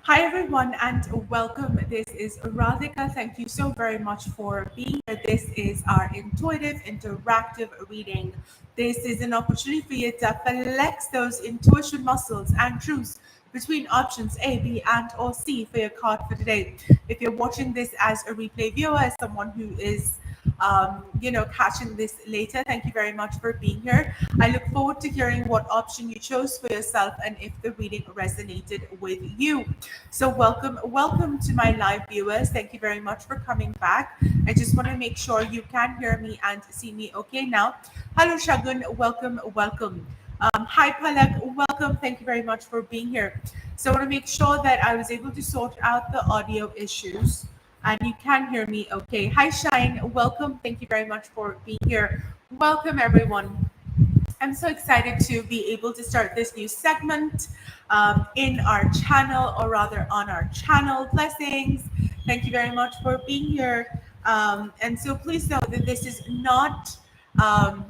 Hi everyone and welcome. This is Radhika. Thank you so very much for being here. This is our intuitive interactive reading. This is an opportunity for you to flex those intuition muscles and choose between options A, B, and or C for your card for today. If you're watching this as a replay viewer, as someone who is catching this later. Thank you very much for being here. I look forward to hearing what option you chose for yourself and if the reading resonated with you. So welcome to my live viewers. Thank you very much for coming back. I just want to make sure you can hear me and see me okay now. Hello Shagun, welcome. Hi Palak, welcome. Thank you very much for being here. So I want to make sure that I was able to sort out the audio issues and you can hear me okay. Hi Shine, welcome. Thank you very much for being here. Welcome everyone. I'm so excited to be able to start this new segment in our channel, or rather on our channel. Blessings. Thank you very much for being here. And so please know that um,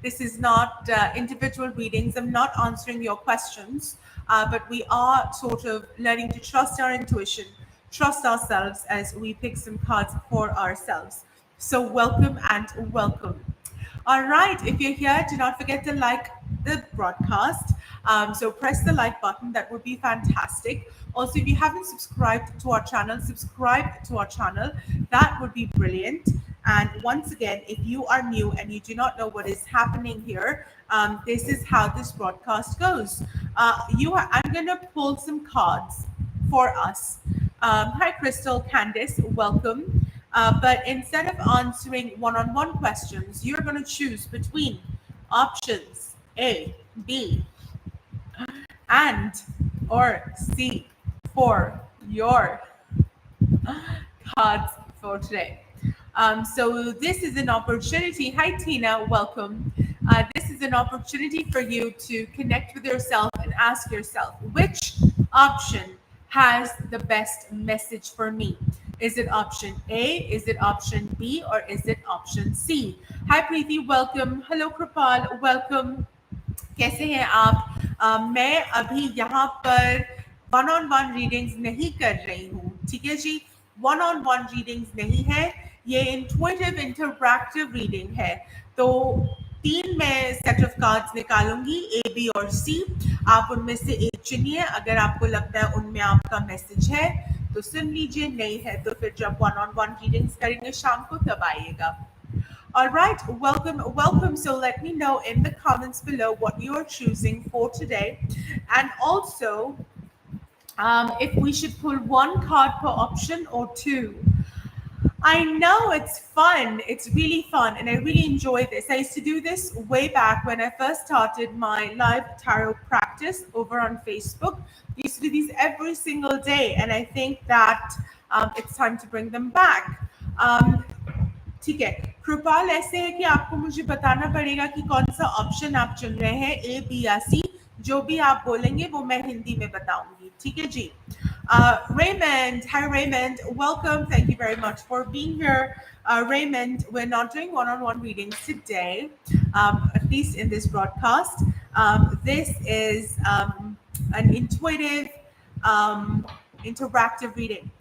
this is not individual readings. I'm not answering your questions, but we are sort of learning to trust our intuition, trust ourselves as we pick some cards for ourselves. So welcome and welcome. All right, if you're here, do not forget to like the broadcast. So press the like button, that would be fantastic. Also, if you haven't subscribed to our channel, subscribe to our channel. That would be brilliant. And once again, if you are new and you do not know what is happening here, this is how this broadcast goes. I'm going to pull some cards for us. Hi, Crystal, Candice, welcome. But instead of answering one-on-one questions, you're going to choose between options A, B, and or C for your cards for today. So this is an opportunity. Hi, Tina. Welcome. This is an opportunity for you to connect with yourself and ask yourself, which option has the best message for me? Is it option A? Is it option B? Or is it option C? Hi, Preeti. Welcome. Hello, Kripal. Welcome. कैसे हैं आप? मैं अभी यहाँ पर one on one readings नहीं कर रही हूँ, ठीक है जी? वन ऑन वन रीडिंग्स नहीं है, ये इंट्यूटिव इंटरैक्टिव रीडिंग है. तो 3 मैं सेट ऑफ कार्ड्स निकालूंगी, ए, बी और सी. आप उनमें से एक चुनिए. अगर आपको लगता है उनमें आपका मैसेज है तो सुन लीजिए, नहीं है तो फिर जब वन ऑन वन रीडिंग्स करेंगे शाम को तब आइएगा. All right, welcome. So let me know in the comments below what you are choosing for today. And also, if we should pull one card per option or two. I know it's fun. It's really fun. And I really enjoy this. I used to do this way back when I first started my live tarot practice over on Facebook. I used to do these every single day. And I think that it's time to bring them back. ठीक है, कृपाल ऐसे है कि आपको मुझे बताना पड़ेगा कि कौन सा ऑप्शन आप चुन रहे हैं, ए, बी या सी. जो भी आप बोलेंगे वो मैं हिंदी में बताऊंगी, ठीक है जी? Raymond, hi Raymond, welcome. Thank you very much for being here. Raymond, we're not doing one-on-one readings today, at least in this broadcast. This is an intuitive, interactive reading.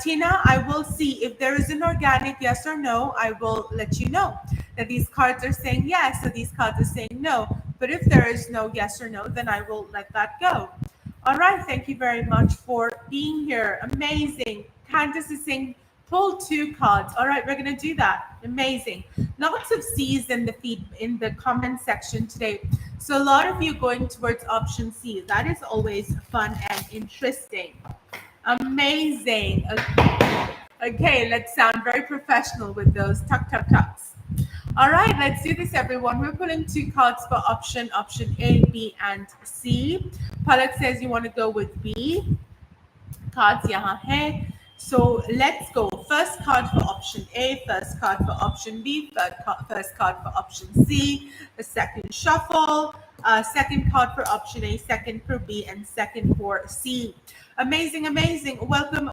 Tina, I will see if there is an organic yes or no. I will let you know that these cards are saying yes, so these cards are saying no. But if there is no yes or no, then I will let that go. All right, thank you very much for being here. Amazing. Candice is saying pull 2 cards. All right, we're gonna do that. Amazing. Lots of C's in the comment section today. So a lot of you going towards option C. That is always fun and interesting. Amazing. Okay, let's sound very professional with those tucks. All right, let's do this, everyone. We're pulling 2 cards for option A, B, and C. Palak says you want to go with B. Cards yahan hai. So let's go. First card for option A, first card for option B, first card for option C, the second shuffle, second card for option A, second for B, and second for C. Amazing. Welcome.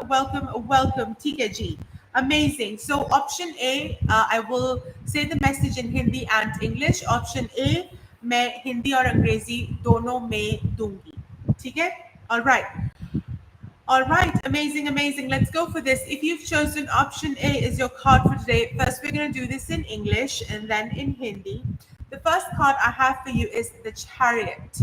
TK ji. Amazing. So option A, I will say the message in Hindi and English. Option A, मैं हिंदी और अंग्रेजी दोनों में दूंगी. ठीक है? All right. All right, amazing, amazing. Let's go for this. If you've chosen option A as your card for today, first we're going to do this in English and then in Hindi. The first card I have for you is the Chariot.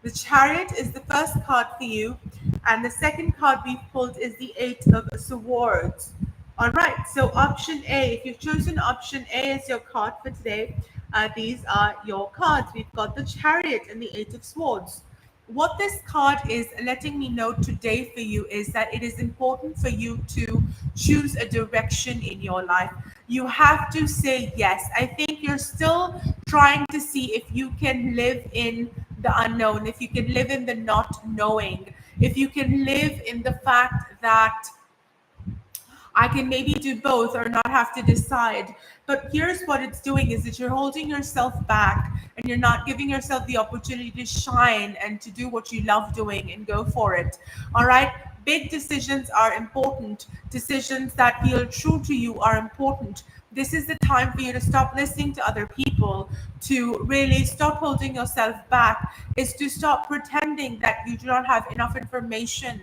The Chariot is the first card for you, and the second card we've pulled is the Eight of Swords. All right, so option A, if you've chosen option A as your card for today, these are your cards. We've got the Chariot and the Eight of Swords. What this card is letting me know today for you is that it is important for you to choose a direction in your life. You have to say yes. I think you're still trying to see if you can live in the unknown, if you can live in the not knowing, if you can live in the fact that I can maybe do both or not have to decide. But here's what it's doing is that you're holding yourself back and you're not giving yourself the opportunity to shine and to do what you love doing and go for it. All right. Big decisions are important. Decisions that feel true to you are important. This is the time for you to stop listening to other people, to really stop holding yourself back, is to stop pretending that you do not have enough information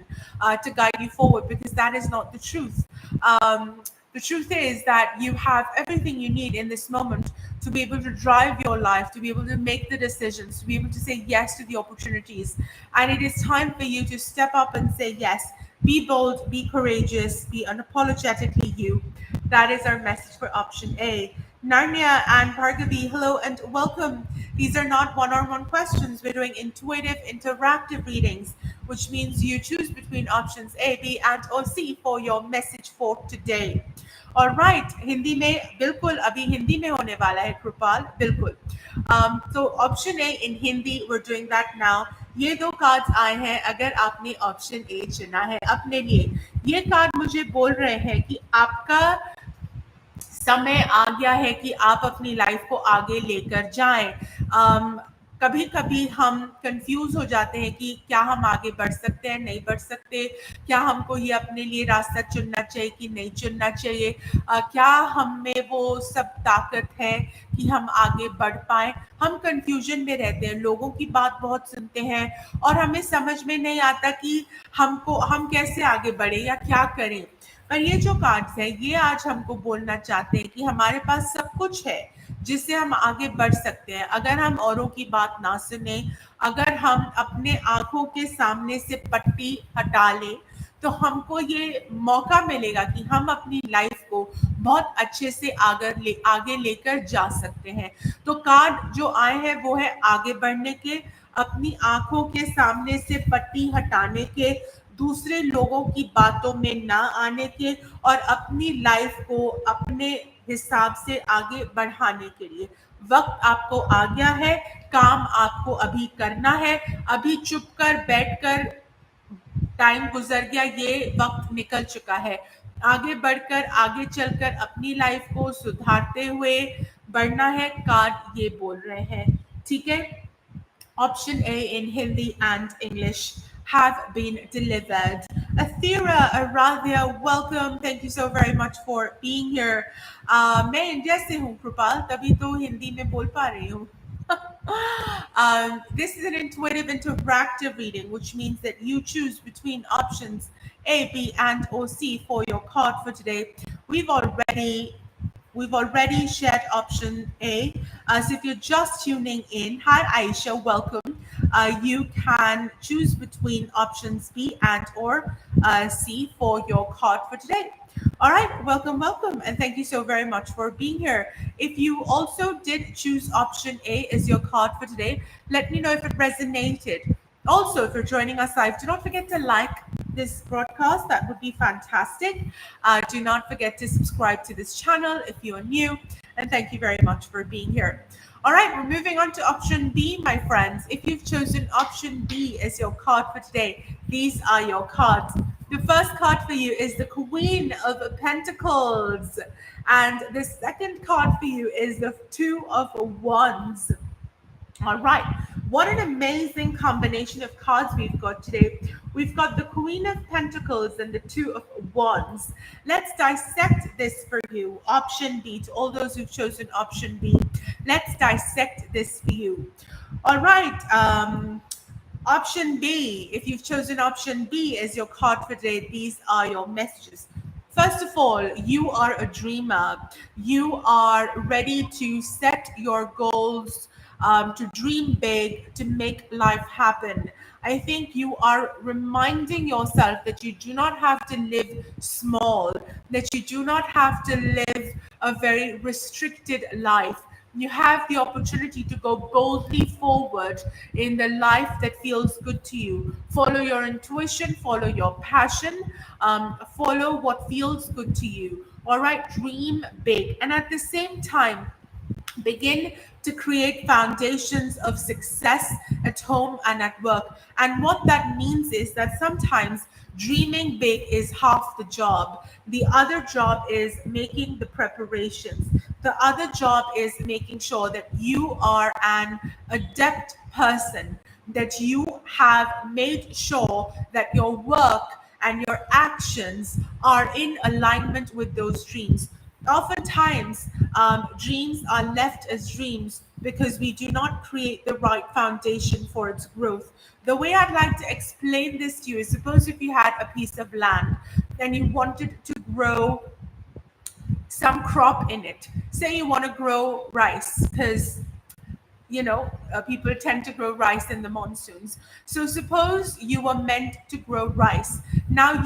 to guide you forward, because that is not the truth. The truth is that you have everything you need in this moment to be able to drive your life, to be able to make the decisions, to be able to say yes to the opportunities. And it is time for you to step up and say yes. Be bold, be courageous, be unapologetically you. That is our message for option A. Narnia and Bhargavi, hello and welcome. These are not one-on-one questions. We're doing intuitive, interactive readings, which means you choose between options A, B, and or C for your message for today. All right, Hindi में बिल्कुल अभी हिंदी में होने वाला है कृपाल बिल्कुल. So option A in Hindi, we're doing that now. ये दो कार्ड्स आए हैं अगर आपने ऑप्शन ए चुना है अपने लिए. ये कार्ड मुझे बोल रहे हैं कि आपका समय आ गया है कि आप अपनी लाइफ को आगे लेकर जाएं. कभी कभी हम कंफ्यूज हो जाते हैं कि क्या हम आगे बढ़ सकते हैं, नहीं बढ़ सकते, क्या हमको ये अपने लिए रास्ता चुनना चाहिए कि नहीं चुनना चाहिए, क्या हम में वो सब ताकत है कि हम आगे बढ़ पाए. हम कंफ्यूजन में रहते हैं, लोगों की बात बहुत सुनते हैं और हमें समझ में नहीं आता कि हम कैसे आगे बढ़े या क्या करें. पर ये जो कार्ड्स हैं ये आज हमको बोलना चाहते हैं कि हमारे पास सब कुछ है जिससे हम आगे बढ़ सकते हैं. अगर हम औरों की बात ना सुने, अगर हम अपने आंखों के सामने से पट्टी हटा लें, तो हमको ये मौका मिलेगा कि हम अपनी लाइफ को बहुत अच्छे से आगे लेकर जा सकते हैं. तो कार्ड जो आए हैं वो है आगे बढ़ने के, अपनी आंखों के सामने से पट्टी हटाने के, दूसरे लोगों की बातों में ना आने के और अपनी लाइफ को अपने हिसाब से आगे बढ़ाने के लिए. वक्त आपको आ गया है, काम आपको अभी करना है. अभी चुप कर बैठकर टाइम गुजर गया, ये वक्त निकल चुका है. आगे बढ़कर आगे चलकर अपनी लाइफ को सुधारते हुए बढ़ना है. कार्ड ये बोल रहे हैं. ठीक है. Option A in Hindi and English have been delivered. Athira, Aradhya, welcome. Thank you so very much for being here. मैं इंडिया से हूँ कृपाल, तभी तो हिंदी में बोल पा रही हूँ. This is an intuitive, interactive reading, which means that you choose between options A, B, and or C for your card for today. We've already shared option A. So if you're just tuning in, hi Aisha, welcome. You can choose between options B and or C for your card for today. All right, welcome, and thank you so very much for being here. If you also did choose option A as your card for today, let me know if it resonated. Also, if you're joining us live, do not forget to like this broadcast. That would be fantastic. Do not forget to subscribe to this channel if you are new. And thank you very much for being here. All right, we're moving on to option B, my friends. If you've chosen option B as your card for today, these are your cards. The first card for you is the Queen of Pentacles. And the second card for you is the Two of Wands. All right, what an amazing combination of cards we've got today. We've got the Queen of Pentacles and the Two of Wands. Let's dissect this for you. Option B, to all those who've chosen option B, let's dissect this for you. All right, Option B, if you've chosen option B as your card for today, these are your messages. First of all, you are a dreamer. You are ready to set your goals, to dream big, to make life happen. I think you are reminding yourself that you do not have to live small, that you do not have to live a very restricted life. You have the opportunity to go boldly forward in the life that feels good to you. Follow your intuition, follow your passion, follow what feels good to you. All right, dream big. And at the same time, begin to create foundations of success at home and at work. And what that means is that sometimes dreaming big is half the job. The other job is making the preparations. The other job is making sure that you are an adept person, that you have made sure that your work and your actions are in alignment with those dreams. Oftentimes, dreams are left as dreams because we do not create the right foundation for its growth. The way I'd like to explain this to you is, suppose if you had a piece of land and you wanted to grow some crop in it. Say you want to grow rice, because people tend to grow rice in the monsoons. So suppose you were meant to grow rice. Now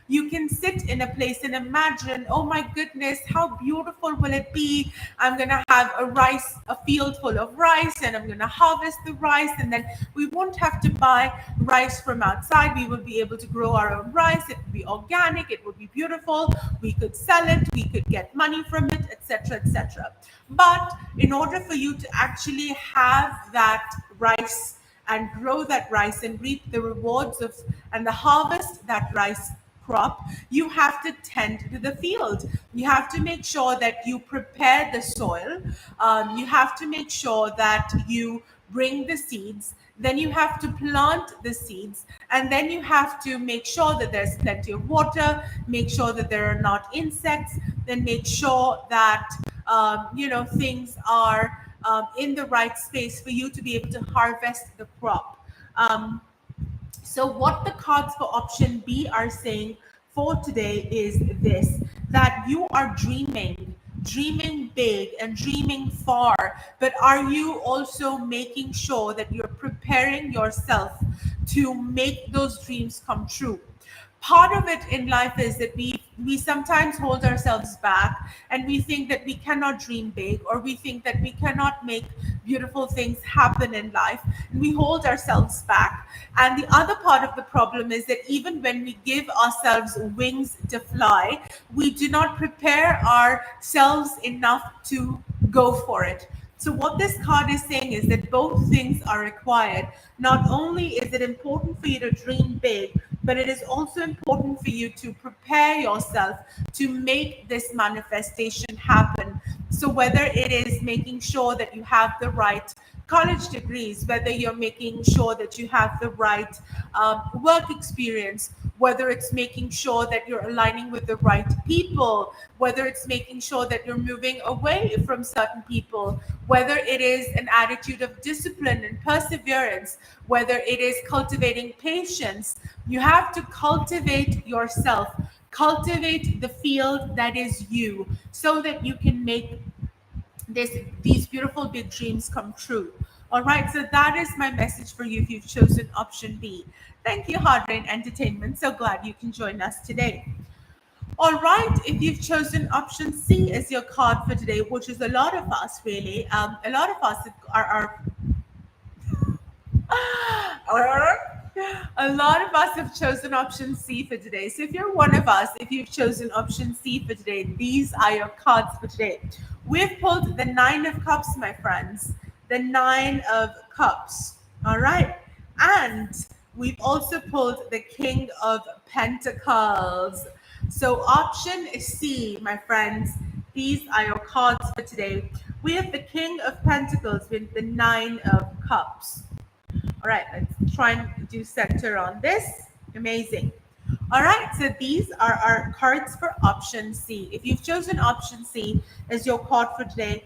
you can sit in a place and imagine, oh my goodness, how beautiful will it be? I'm going to have a field full of rice, and I'm going to harvest the rice, and then we won't have to buy rice from outside. We will be able to grow our own rice. It would be organic. It would be beautiful. We could sell it. We could get money from it, etc., etc. But in order for you to actually have that rice and grow that rice and reap the rewards of and the harvest that rice crop, you have to tend to the field. You have to make sure that you prepare the soil. You have to make sure that you bring the seeds. Then you have to plant the seeds, and then you have to make sure that there's plenty of water, make sure that there are not insects, then make sure that things are in the right space for you to be able to harvest the crop. So what the cards for option B are saying for today is this: that you are dreaming big and dreaming far, but are you also making sure that you're preparing yourself to make those dreams come true? Part of it in life is that we sometimes hold ourselves back, and we think that we cannot dream big, or we think that we cannot make beautiful things happen in life, and we hold ourselves back. And the other part of the problem is that even when we give ourselves wings to fly, we do not prepare ourselves enough to go for it. So what this card is saying is that both things are required. Not only is it important for you to dream big, but it is also important for you to prepare yourself to make this manifestation happen. So whether it is making sure that you have the right college degrees, whether you're making sure that you have the right work experience, whether it's making sure that you're aligning with the right people, whether it's making sure that you're moving away from certain people, whether it is an attitude of discipline and perseverance, whether it is cultivating patience, you have to cultivate yourself, cultivate the field that is you, so that you can make these beautiful big dreams come true. All right, so that is my message for you if you've chosen option B. Thank you, Hard Rain Entertainment. So glad you can join us today. All right, if you've chosen option C as your card for today, which is a lot of us really, a lot of us are a lot of us have chosen option C for today. So if you're one of us, if you've chosen option C for today, these are your cards for today. We've pulled the 9 of Cups, my friends. The 9 of Cups. All right. And we've also pulled the King of Pentacles. So option C, my friends, these are your cards for today. We have the King of Pentacles with the 9 of Cups. All right, let's try and do center on this. Amazing. All right, so these are our cards for option C. If you've chosen option C as your card for today,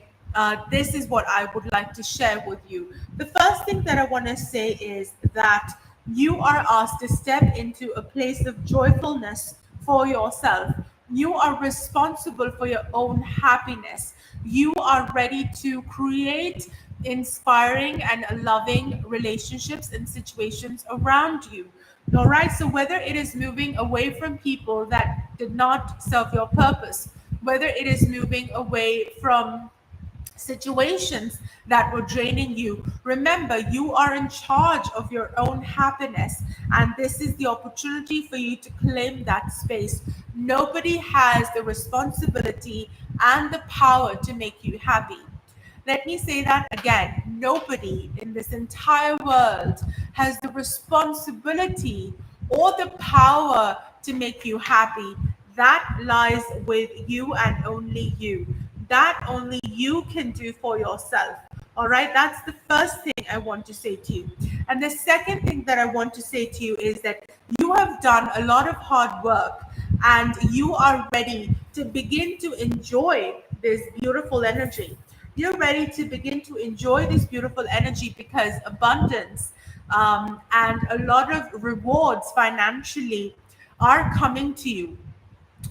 this is what I would like to share with you. The first thing that I want to say is that you are asked to step into a place of joyfulness for yourself. You are responsible for your own happiness. You are ready to create inspiring and loving relationships and situations around you. All right. So, whether it is moving away from people that did not serve your purpose, whether it is moving away from situations that were draining you. Remember, you are in charge of your own happiness, and this is the opportunity for you to claim that space. Nobody has the responsibility and the power to make you happy. Let me say that again. Nobody in this entire world has the responsibility or the power to make you happy. That lies with you and only you. That only you can do for yourself. All right, that's the first thing I want to say to you. And the second thing that I want to say to you is that you have done a lot of hard work and you are ready to begin to enjoy this beautiful energy. You're ready to begin to enjoy this beautiful energy because abundance and a lot of rewards financially are coming to you.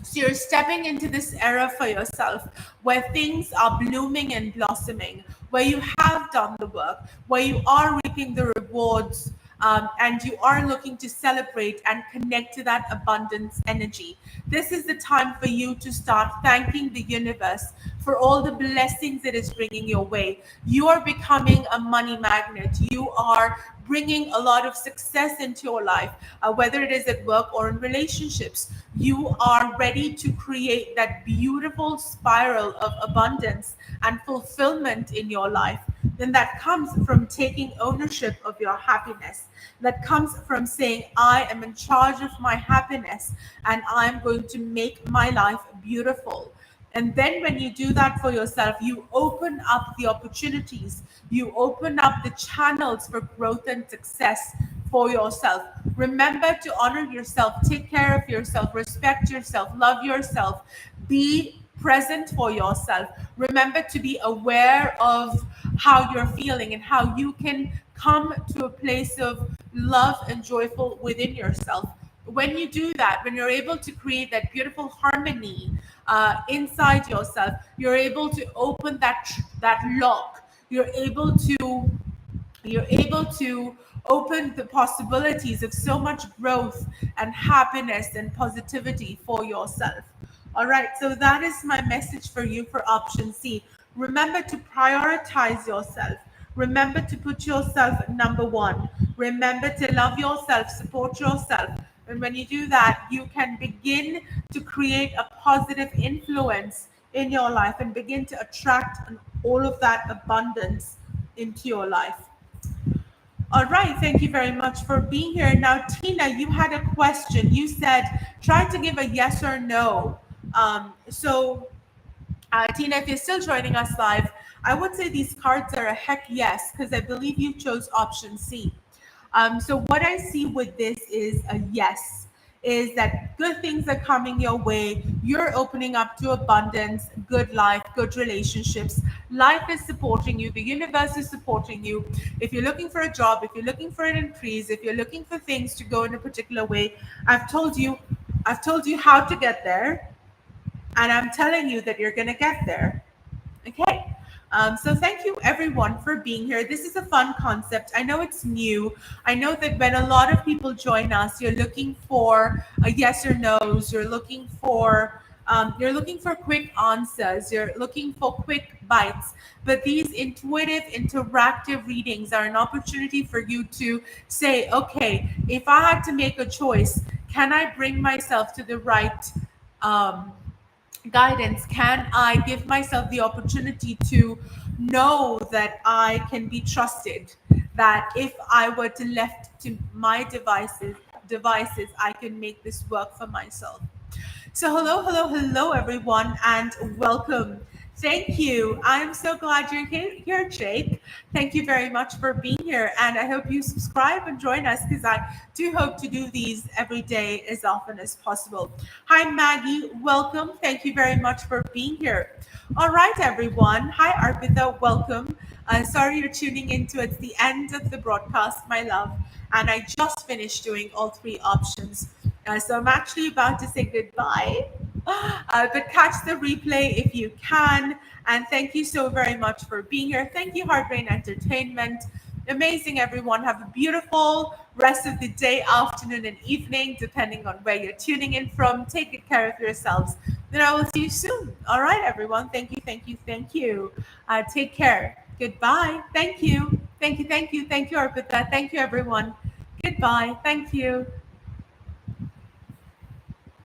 So you're stepping into this era for yourself where things are blooming and blossoming, where you have done the work, where you are reaping the rewards, and you are looking to celebrate and connect to that abundance energy. This is the time for you to start thanking the universe for all the blessings it is bringing your way. You are becoming a money magnet. You are bringing a lot of success into your life, whether it is at work or in relationships. You are ready to create that beautiful spiral of abundance and fulfillment in your life. Then that comes from taking ownership of your happiness. That comes from saying, I am in charge of my happiness and I'm going to make my life beautiful. And then when you do that for yourself, you open up the opportunities, you open up the channels for growth and success for yourself. Remember to honor yourself, take care of yourself, respect yourself, love yourself, be present for yourself. Remember to be aware of how you're feeling and how you can come to a place of love and joyful within yourself. When you do that, when you're able to create that beautiful harmony inside yourself, you're able to open that lock. You're able to open the possibilities of so much growth and happiness and positivity for yourself. All right, so that is my message for you for option C. Remember to prioritize yourself. Remember to put yourself number one. Remember to love yourself, support yourself. And when you do that, you can begin to create a positive influence in your life and begin to attract all of that abundance into your life. All right, thank you very much for being here. Now, Tina, you had a question. You said try to give a yes or no. Tina, if you're still joining us live, I would say these cards are a heck yes, because I believe you chose option C. So what I see with this is a yes, is that good things are coming your way. You're opening up to abundance, good life, good relationships. Life is supporting you. The universe is supporting you. If you're looking for a job, if you're looking for an increase, if you're looking for things to go in a particular way, I've told you how to get there, and I'm telling you that you're going to get there. Okay. So thank you everyone for being here. This is a fun concept. I know it's new. I know that when a lot of people join us, you're looking for a yes or no's. You're looking for quick answers. You're looking for quick bites. But these intuitive, interactive readings are an opportunity for you to say, okay, if I had to make a choice, can I bring myself to the right guidance? Can I give myself the opportunity to know that I can be trusted, that if I were to left to my devices, I can make this work for myself? So hello everyone, and welcome. Thank you. I'm so glad you're here, Jake. Thank you very much for being here. And I hope you subscribe and join us because I do hope to do these every day as often as possible. Hi, Maggie. Welcome. Thank you very much for being here. All right, everyone. Hi, Arpita. Welcome. Sorry you're tuning in towards the end of the broadcast, my love. And I just finished doing all three options. So I'm actually about to say goodbye. But catch the replay if you can. And thank you so very much for being here. Thank you, Heart Brain Entertainment. Amazing, everyone. Have a beautiful rest of the day, afternoon, and evening, depending on where you're tuning in from. Take good care of yourselves. Then I will see you soon. All right, everyone. Thank you, thank you, thank you. Take care. Goodbye. Thank you. Thank you, thank you, thank you, Arpita. Thank you, everyone. Goodbye. Thank you.